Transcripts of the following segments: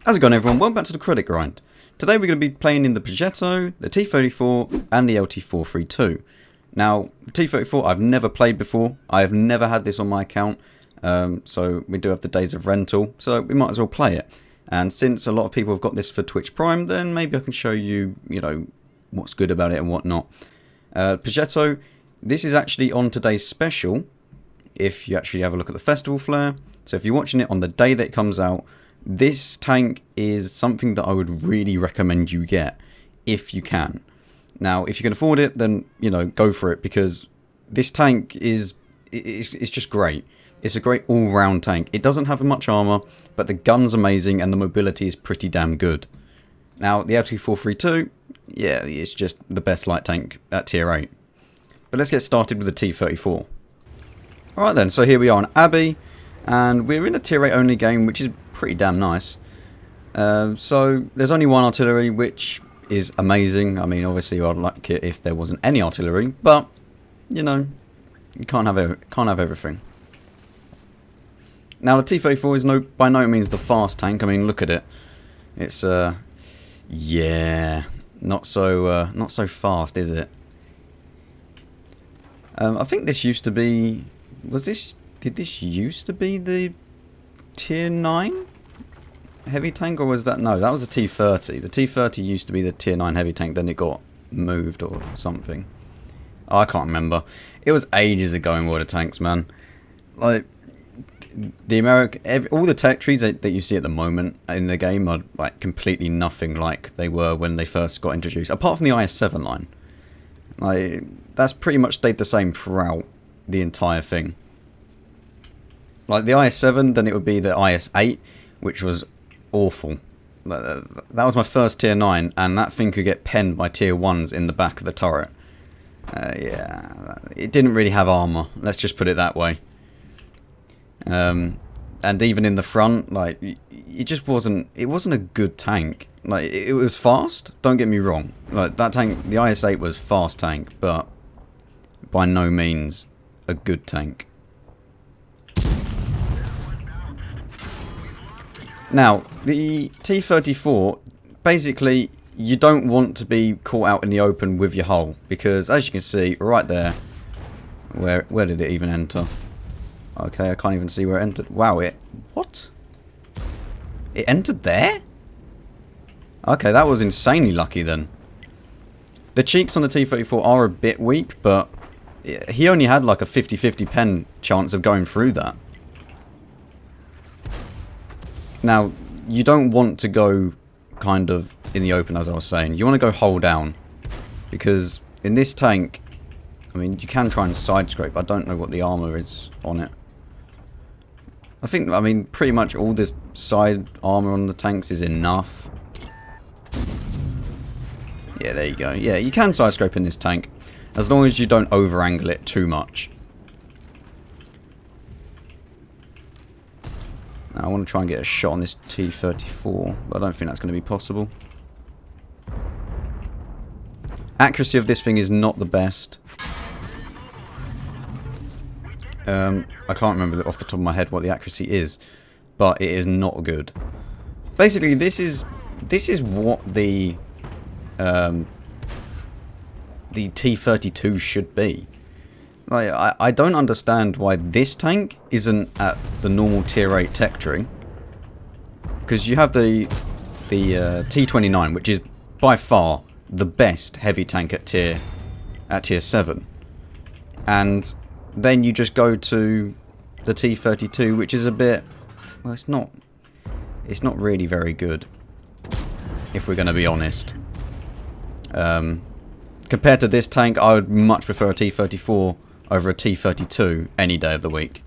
How's it going, everyone? Welcome back to the Credit Grind. Today we're going to be playing in the Progetto, the T34 and the LT432. Now, the T34 I've never played before. I have never had this on my account, so we do have the days of rental, so we might as well play it. And since a lot of people have got this for Twitch Prime, then maybe I can show you, what's good about it and whatnot. Progetto, this is actually on today's special, if you actually have a look at the festival flare. So if you're watching it on the day that it comes out, this tank is something that I would really recommend you get, if you can. Now, if you can afford it, then, go for it, because this tank it's just great. It's a great all-round tank. It doesn't have much armor, but the gun's amazing, and the mobility is pretty damn good. Now, the LT432, yeah, it's just the best light tank at tier 8. But let's get started with the T34. Alright then, so here we are on Abbey, and we're in a tier 8 only game, which is pretty damn nice. So there's only one artillery, which is amazing. I mean, obviously I'd like it if there wasn't any artillery, but you can't have everything. Now the T34 is by no means the fast tank. I mean, look at it. It's yeah, not so fast, is it? I think this used to be. Did this used to be the tier 9 heavy tank, or was that? No, that was the T30. The T30 used to be the tier 9 heavy tank, then it got moved or something. I can't remember. It was ages ago in World of Tanks, man. Like, all the tech trees that you see at the moment in the game are like completely nothing like they were when they first got introduced, apart from the IS-7 line. Like, that's pretty much stayed the same throughout the entire thing. Like the IS-7, then it would be the IS-8, which was awful. That was my first tier 9, and that thing could get penned by tier 1s in the back of the turret. Yeah, it didn't really have armor, let's just put it that way. And even in the front, like, it just wasn't a good tank. Like, it was fast, don't get me wrong. Like, that tank, the IS-8 was fast tank, but by no means a good tank. Now, the T34, basically, you don't want to be caught out in the open with your hull, because as you can see, right there, where did it even enter? Okay, I can't even see where it entered. Wow, what? It entered there? Okay, that was insanely lucky then. The cheeks on the T34 are a bit weak, but he only had like a 50-50 pen chance of going through that. Now, you don't want to go kind of in the open, as I was saying. You want to go hull down, because in this tank, I mean, you can try and side scrape. I don't know what the armor is on it. I mean, pretty much all this side armor on the tanks is enough. Yeah, there you go. Yeah, you can side scrape in this tank, as long as you don't over angle it too much. Now, I want to try and get a shot on this T34, but I don't think that's going to be possible. Accuracy of this thing is not the best. I can't remember off the top of my head what the accuracy is, but it is not good. Basically, this is what the T32 should be. Like, I don't understand why this tank isn't at the normal tier 8 tech tree, because you have the T29, which is by far the best heavy tank at tier 7, and then you just go to the T32, which is a bit, well, it's not really very good, if we're going to be honest. Compared to this tank, I would much prefer a T34 over a T32 any day of the week.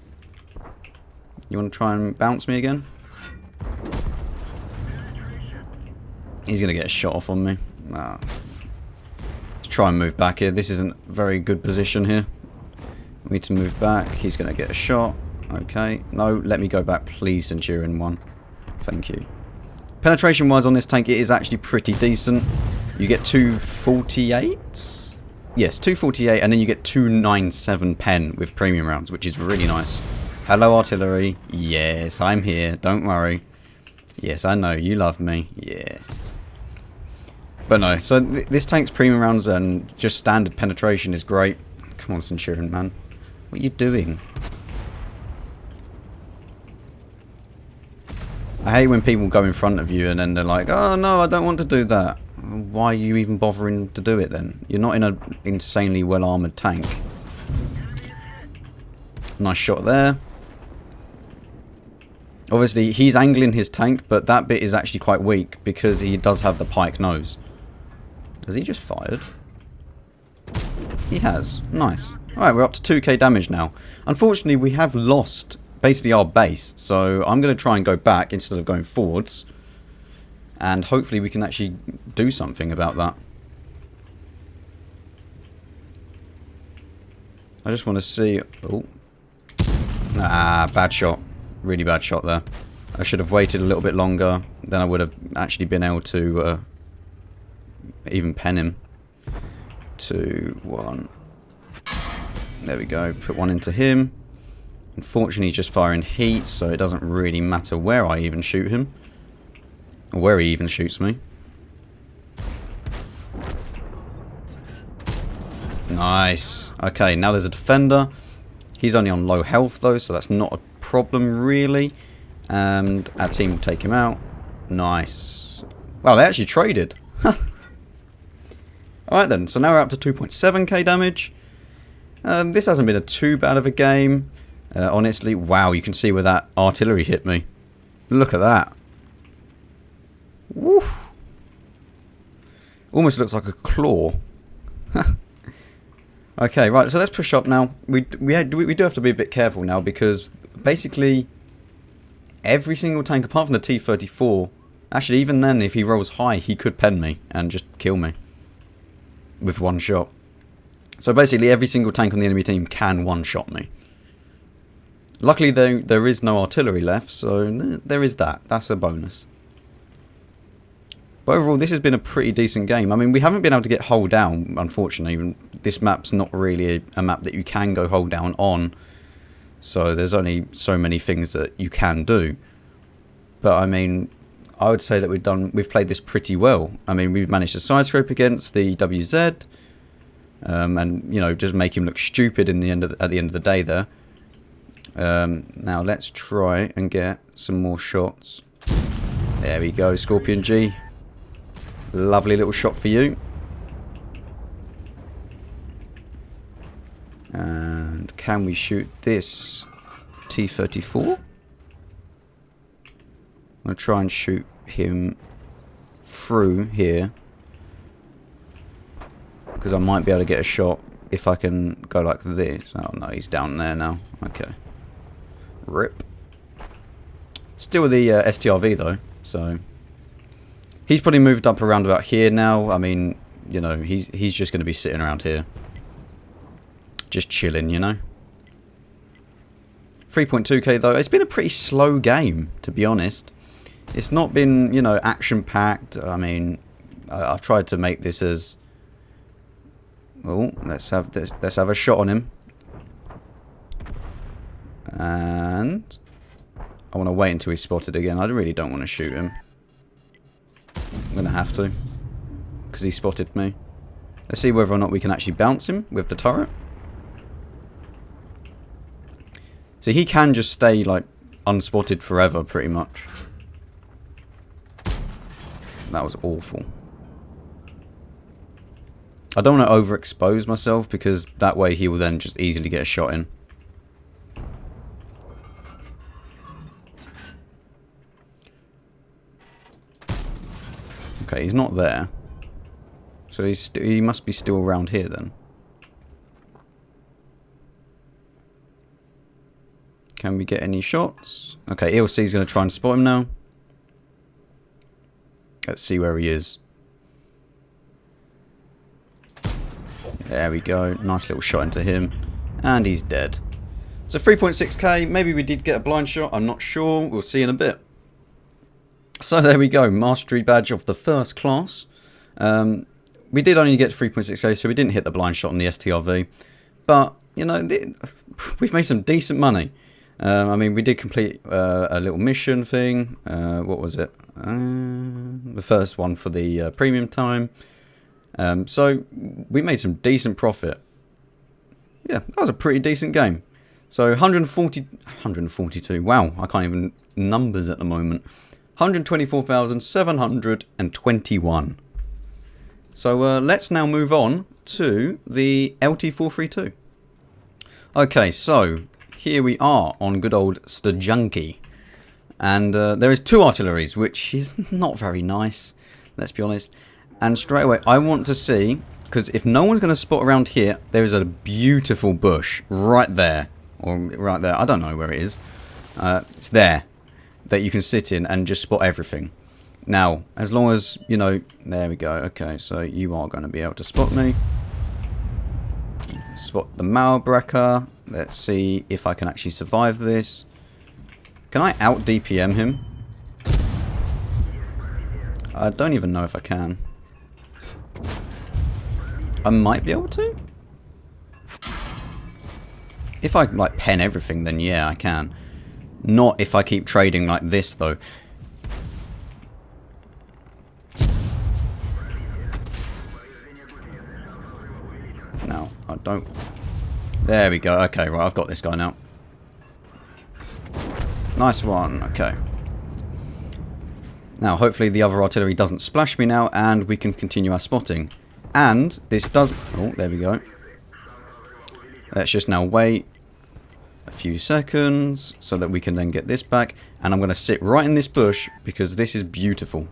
You want to try and bounce me again? He's going to get a shot off on me. Let's try and move back here. This isn't a very good position here. We need to move back. He's going to get a shot. Okay. No, let me go back, please, Centurion 1. Thank you. Penetration-wise on this tank, it is actually pretty decent. You get 248? Yes, 248, and then you get 297 pen with premium rounds, which is really nice. Hello, artillery. Yes, I'm here. Don't worry. Yes, I know. You love me. Yes. But no, so this tank's premium rounds and just standard penetration is great. Come on, Centurion, man. What are you doing? I hate when people go in front of you and then they're like, oh no, I don't want to do that. Why are you even bothering to do it then? You're not in an insanely well-armoured tank. Nice shot there. Obviously, he's angling his tank, but that bit is actually quite weak because he does have the pike nose. Has he just fired? He has. Nice. Alright, we're up to 2k damage now. Unfortunately, we have lost basically our base, so I'm going to try and go back instead of going forwards. And hopefully we can actually do something about that. I just want to see... Oh. Ah, bad shot. Really bad shot there. I should have waited a little bit longer. Then I would have actually been able to even pen him. 2, 1. There we go. Put one into him. Unfortunately, he's just firing heat, so it doesn't really matter where I even shoot him. Or where he even shoots me. Nice. Okay, now there's a defender. He's only on low health though, so that's not a problem really. And our team will take him out. Nice. Wow, they actually traded. Alright then, so now we're up to 2.7k damage. This hasn't been too bad of a game. Honestly, wow, you can see where that artillery hit me. Look at that. Woo. Almost looks like a claw. Okay, right, so let's push up now. We do have to be a bit careful now because basically every single tank apart from the T-34, actually even then if he rolls high he could pen me and just kill me with one shot. So basically every single tank on the enemy team can one-shot me. Luckily though, there is no artillery left, so there is that. That's a bonus. But overall, this has been a pretty decent game. I mean, we haven't been able to get hull down, unfortunately. This map's not really a map that you can go hull down on. So there's only so many things that you can do. But I mean, I would say that we've played this pretty well. I mean, we've managed to side scrape against the WZ. And, you know, just make him look stupid at the end of the day there. Now let's try and get some more shots. There we go, Scorpion G. Lovely little shot for you. And can we shoot this T-34? I'm going to try and shoot him through here. Because I might be able to get a shot if I can go like this. Oh no, he's down there now. Okay. RIP. Still the STRV though, so... He's probably moved up around about here now. I mean, you know, he's just going to be sitting around here. Just chilling, you know. 3.2k though. It's been a pretty slow game, to be honest. It's not been, you know, action-packed. I mean, I've tried to make this as... Oh, let's have a shot on him. And... I want to wait until he's spotted again. I really don't want to shoot him. I'm going to have to. Because he spotted me. Let's see whether or not we can actually bounce him with the turret. So he can just stay, like, unspotted forever, pretty much. That was awful. I don't want to overexpose myself, because that way he will then just easily get a shot in. Okay, he's not there. So he must be still around here then. Can we get any shots? Okay, ELC's going to try and spot him now. Let's see where he is. There we go. Nice little shot into him. And he's dead. So 3.6k. Maybe we did get a blind shot. I'm not sure. We'll see in a bit. So there we go, Mastery Badge of the first class. We did only get 3.6k, so we didn't hit the blind shot on the STRV. But, you know, we've made some decent money. I mean, we did complete a little mission thing. What was it? The first one for the premium time. So we made some decent profit. Yeah, that was a pretty decent game. So 142. Wow, I can't even numbers at the moment. 124,721. So let's now move on to the LT432. Okay, so here we are on good old Stajunki. And there is 2 artilleries, which is not very nice, let's be honest. And straight away, I want to see, because if no one's going to spot around here, there is a beautiful bush right there. Or right there, I don't know where it is. It's there, that you can sit in and just spot everything. Now, as long as, you know, there we go. Okay, so you are going to be able to spot me. Spot the Malbrecher. Let's see if I can actually survive this. Can I out DPM him? I don't even know if I can. I might be able to. If I like pen everything, then yeah, I can. Not if I keep trading like this though. No, I don't. There we go. Okay, right, I've got this guy now. Nice one. Okay. Now, hopefully the other artillery doesn't splash me now, and we can continue our spotting. And this does... Oh, there we go. Let's just now wait a few seconds so that we can then get this back. And I'm going to sit right in this bush because this is beautiful.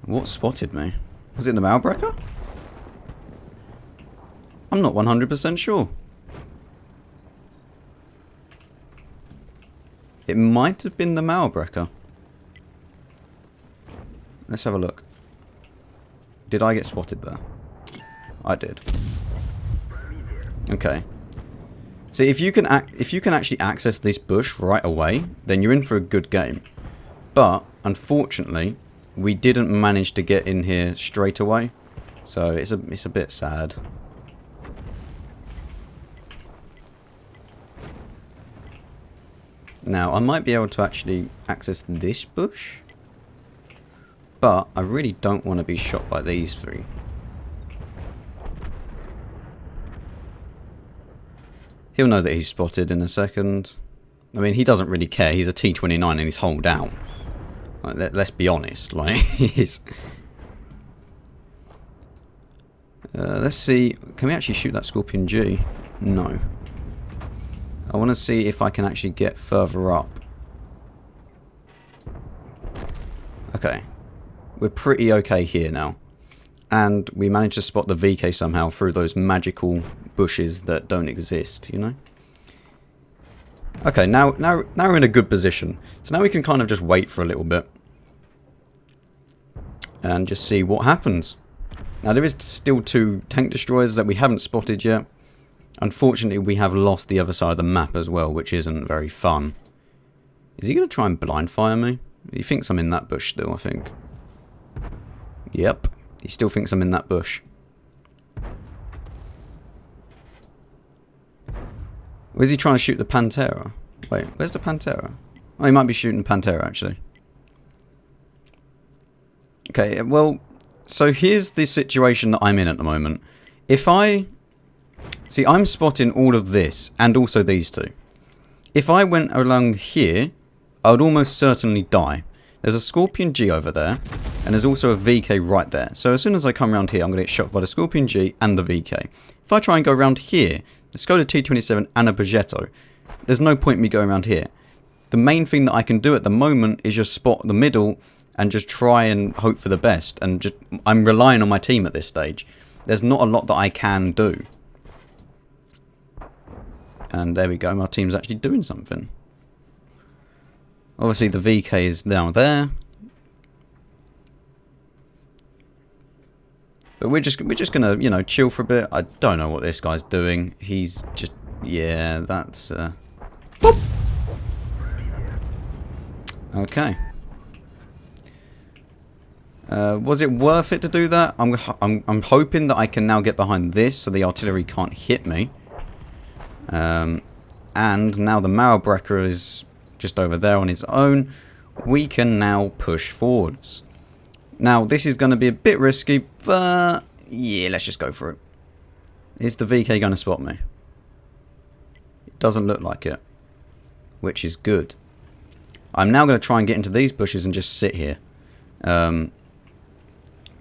What spotted me? Was it the Malbrecher? I'm not 100% sure. It might have been the Malbrecher. Let's have a look. Did I get spotted there? I did. Okay. So if you can actually access this bush right away, then you're in for a good game. But unfortunately, we didn't manage to get in here straight away, so it's a bit sad. Now I might be able to actually access this bush, but I really don't want to be shot by these 3. He'll know that he's spotted in a second. I mean, he doesn't really care. He's a T-29 and he's hull down. Like, let's be honest. Like, he's... let's see. Can we actually shoot that Scorpion G? No. I want to see if I can actually get further up. Okay. We're pretty okay here now. And we managed to spot the VK somehow through those magical bushes that don't exist, you know? Okay, now we're in a good position. So now we can kind of just wait for a little bit. And just see what happens. Now there is still 2 tank destroyers that we haven't spotted yet. Unfortunately, we have lost the other side of the map as well, which isn't very fun. Is he going to try and blind fire me? He thinks I'm in that bush still, I think. Yep. He still thinks I'm in that bush. Or is he trying to shoot the Pantera? Wait, where's the Pantera? Oh, he might be shooting the Pantera, actually. Okay, well, so here's the situation that I'm in at the moment. If I... See, I'm spotting all of this, and also these 2. If I went along here, I would almost certainly die. There's a Scorpion G over there, and there's also a VK right there. So as soon as I come around here, I'm going to get shot by the Scorpion G and the VK. If I try and go around here, let's go to T-27 and a Progetto. There's no point in me going around here. The main thing that I can do at the moment is just spot the middle and just try and hope for the best. And just I'm relying on my team at this stage. There's not a lot that I can do. And there we go, my team's actually doing something. Obviously the VK is now there. But we're just gonna, you know, chill for a bit. I don't know what this guy's doing. He's just, yeah, that's boop. Okay. Was it worth it to do that? I'm hoping that I can now get behind this so the artillery can't hit me. and now the Marlbrecker is just over there on his own, we can now push forwards. Now, this is going to be a bit risky, but yeah, let's just go for it. Is the VK going to spot me? It doesn't look like it, which is good. I'm now going to try and get into these bushes and just sit here.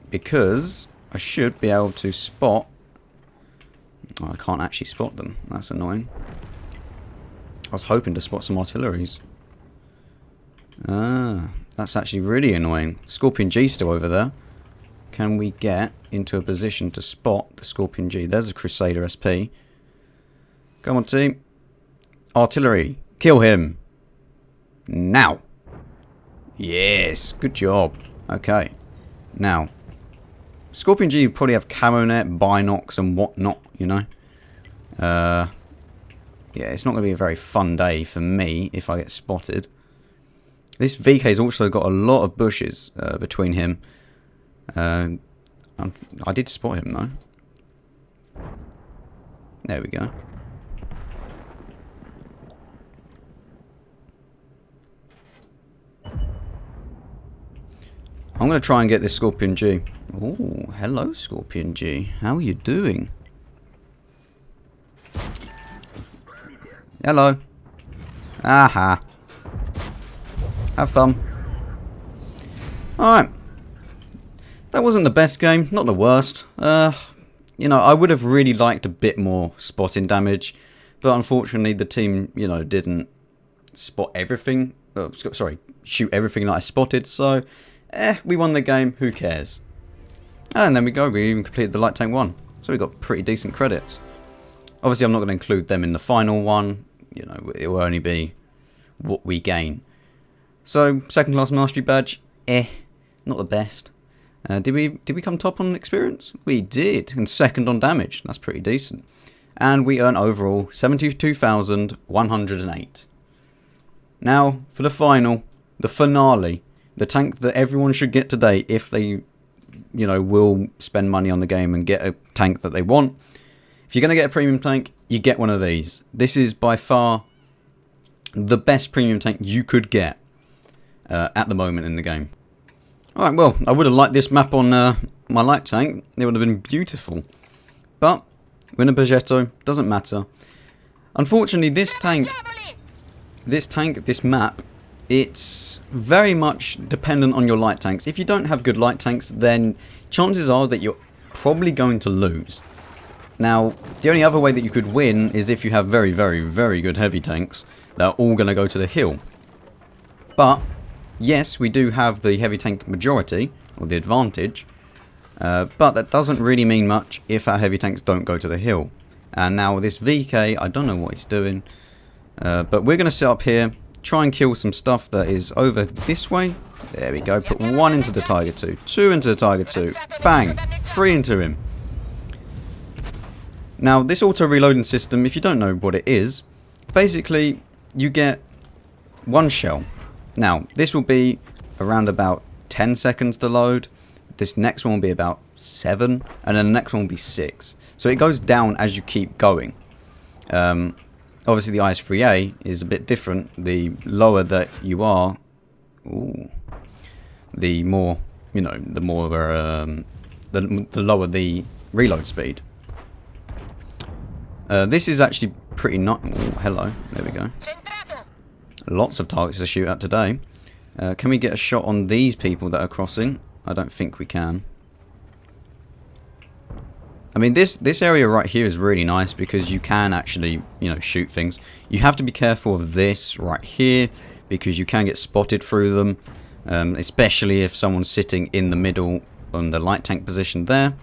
Because I should be able to spot... Oh, I can't actually spot them. That's annoying. I was hoping to spot some artilleries. Ah, that's actually really annoying. Scorpion G still over there. Can we get into a position to spot the Scorpion G? There's a Crusader SP. Come on, team. Artillery. Kill him. Now. Yes, good job. Okay. Now. Scorpion G would probably have camo net, binocs and whatnot, you know. Yeah, it's not going to be a very fun day for me if I get spotted. This VK's also got a lot of bushes between him. I did spot him though. There we go. I'm going to try and get this Scorpion G. Oh, hello Scorpion G. How are you doing? Hello. Aha. Have fun. Alright. That wasn't the best game. Not the worst. You know, I would have really liked a bit more spotting damage. But unfortunately, the team, you know, didn't spot everything. Sorry, shoot everything that I spotted. So, we won the game. Who cares? And then we go. We even completed the light tank 1. So we got pretty decent credits. Obviously, I'm not going to include them in the final one. You know, it will only be what we gain. So, second class mastery badge, not the best. Did we come top on experience? We did, and second on damage. That's pretty decent. And we earn overall 72,108. Now, for the final, the finale, the tank that everyone should get today if they, you know, will spend money on the game and get a tank that they want. If you're going to get a premium tank, you get one of these. This is by far the best premium tank you could get at the moment in the game. Alright, well, I would have liked this map on my light tank. It would have been beautiful. But, we're in a Progetto, doesn't matter. Unfortunately, this map, it's very much dependent on your light tanks. If you don't have good light tanks, then chances are that you're probably going to lose. Now, the only other way that you could win is if you have very, very, very good heavy tanks that are all going to go to the hill. But, yes, we do have the heavy tank majority, or the advantage, but that doesn't really mean much if our heavy tanks don't go to the hill. And now this VK, I don't know what he's doing, but we're going to sit up here, try and kill some stuff that is over this way. There we go, put 1 into the Tiger 2, 2 into the Tiger 2, bang, 3 into him. Now, this auto-reloading system, if you don't know what it is, basically, you get 1 shell. Now, this will be around about 10 seconds to load. This next one will be about 7, and then the next one will be 6. So it goes down as you keep going. Obviously, the IS-3A is a bit different. The lower that you are, the more, you know, the more the lower the reload speed. This is actually pretty nice. Hello. There we go. Lots of targets to shoot at today. Can we get a shot on these people that are crossing? I don't think we can. I mean, this area right here is really nice because you can actually, you know, shoot things. You have to be careful of this right here because you can get spotted through them, especially if someone's sitting in the middle on the light tank position there.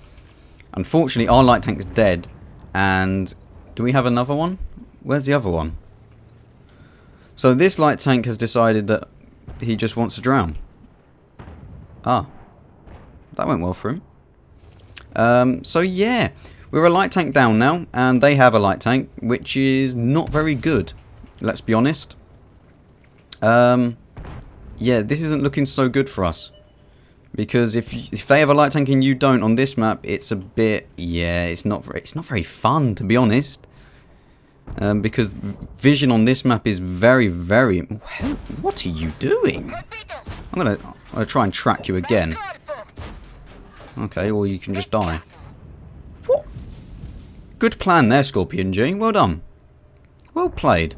Unfortunately, our light tank is dead, and do we have another one? Where's the other one? So this light tank has decided that he just wants to drown. Ah. That went well for him. So yeah. We're a light tank down now. And they have a light tank, which is not very good. Let's be honest. Yeah, this isn't looking so good for us. Because if they have a light tank and you don't on this map, it's a bit... Yeah, it's not very fun, to be honest. because vision on this map is very, very... What are you doing? I'm gonna try and track you again. Okay, or you can just die. What? Good plan there, Scorpion G. Well done. Well played.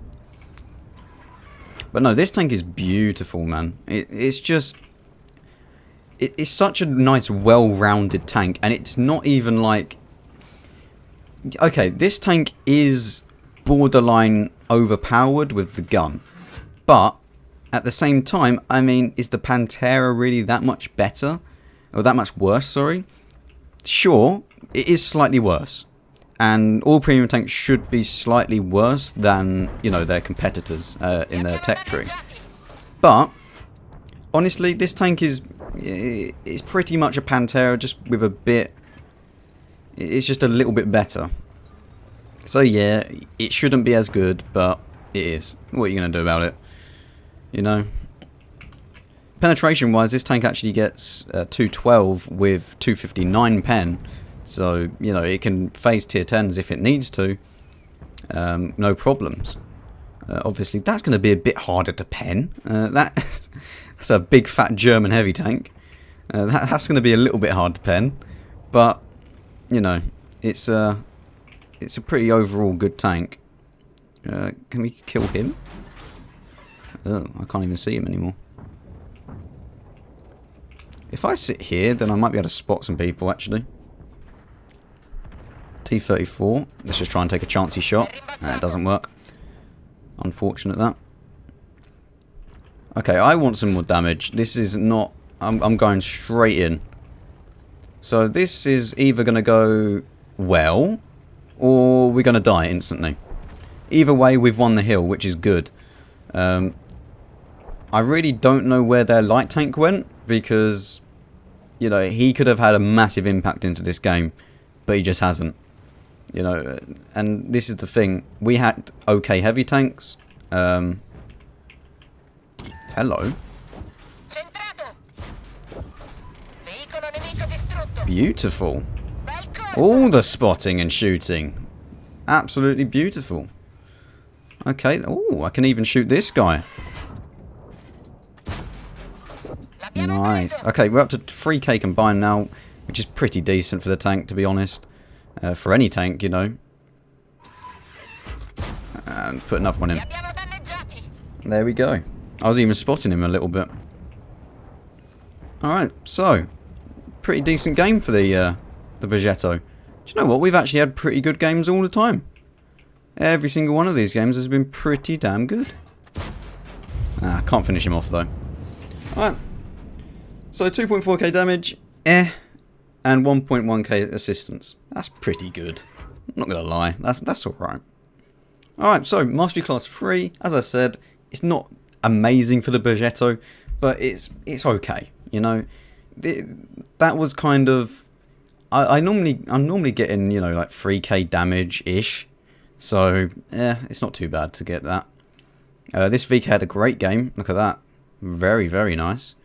But no, this tank is beautiful, man. It's just... It's such a nice, well-rounded tank. And it's not even like... Okay, this tank is borderline overpowered with the gun. But, at the same time, I mean, is the Pantera really that much better? Or that much worse, sorry? Sure, it is slightly worse. And all premium tanks should be slightly worse than, you know, their competitors in their tech tree. But, honestly, this tank is pretty much a Pantera, just with a bit... It's just a little bit better. So yeah, it shouldn't be as good, but it is. What are you going to do about it? You know? Penetration wise, this tank actually gets 212 with 259 pen. So, you know, it can phase tier 10s if it needs to. No problems. Obviously, that's going to be a bit harder to pen. That's a big fat German heavy tank. That's going to be a little bit hard to pen. But, you know, it's a pretty overall good tank. Can we kill him? Oh, I can't even see him anymore. If I sit here, then I might be able to spot some people, actually. T-34. Let's just try and take a chancy shot. It doesn't work. Unfortunate, that. Okay, I want some more damage. This is not... I'm going straight in. So this is either going to go well, or we're going to die instantly. Either way, we've won the hill, which is good. I really don't know where their light tank went, because, you know, he could have had a massive impact into this game, but he just hasn't. You know, and this is the thing. We had okay heavy tanks. Hello. Beautiful. All the spotting and shooting. Absolutely beautiful. Okay. Oh, I can even shoot this guy. Nice. Okay, we're up to 3k combined now, which is pretty decent for the tank, to be honest. For any tank, you know. And put another one in. There we go. I was even spotting him a little bit. Alright, so pretty decent game for the Progetto. Do you know what? We've actually had pretty good games all the time. Every single one of these games has been pretty damn good. I can't finish him off though. Alright. So 2.4k damage, and 1.1k assistance. That's pretty good. I'm not gonna lie, that's alright. Alright, so Mastery Class 3, as I said, it's not amazing for the Progetto, but it's okay. You know, that was kind of... I'm normally getting, you know, like 3k damage ish. So yeah, it's not too bad to get that. This VK had a great game. Look at that, very, very nice.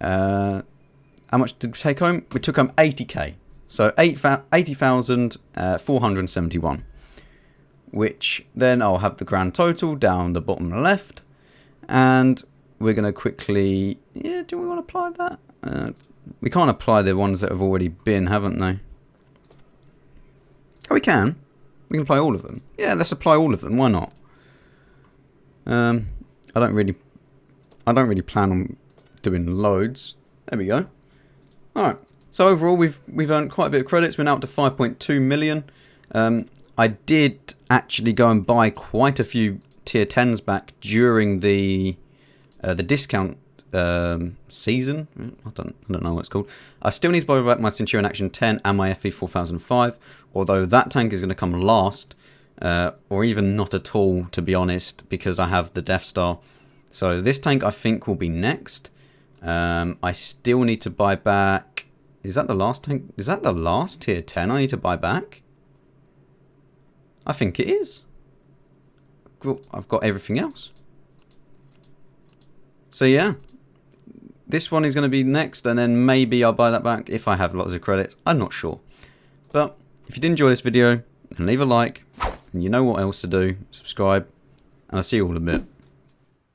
How much did we take home? We took home 80k. So 80,471. Which then I'll have the grand total down the bottom left. And we're going to quickly... Yeah, do we want to apply that? We can't apply the ones that have already been, haven't they? Oh, we can. We can apply all of them. Yeah, let's apply all of them. Why not? I don't really plan on doing loads. There we go. Alright. So overall, we've earned quite a bit of credits. We're now up to 5.2 million. I did actually go and buy quite a few tier 10s back during the discount season. I don't know what it's called. I still need to buy back my Centurion Action 10 and my FV 4005, although that tank is going to come last, or even not at all, to be honest, because I have the Death Star. So this tank I think will be next. I still need to buy back... Is that the last tank? Is that the last tier 10 I need to buy back? I think it is. Well, I've got everything else. So yeah. This one is going to be next, and then maybe I'll buy that back if I have lots of credits. I'm not sure. But if you did enjoy this video, then leave a like, And you know what else to do. Subscribe. And I'll see you all in a bit.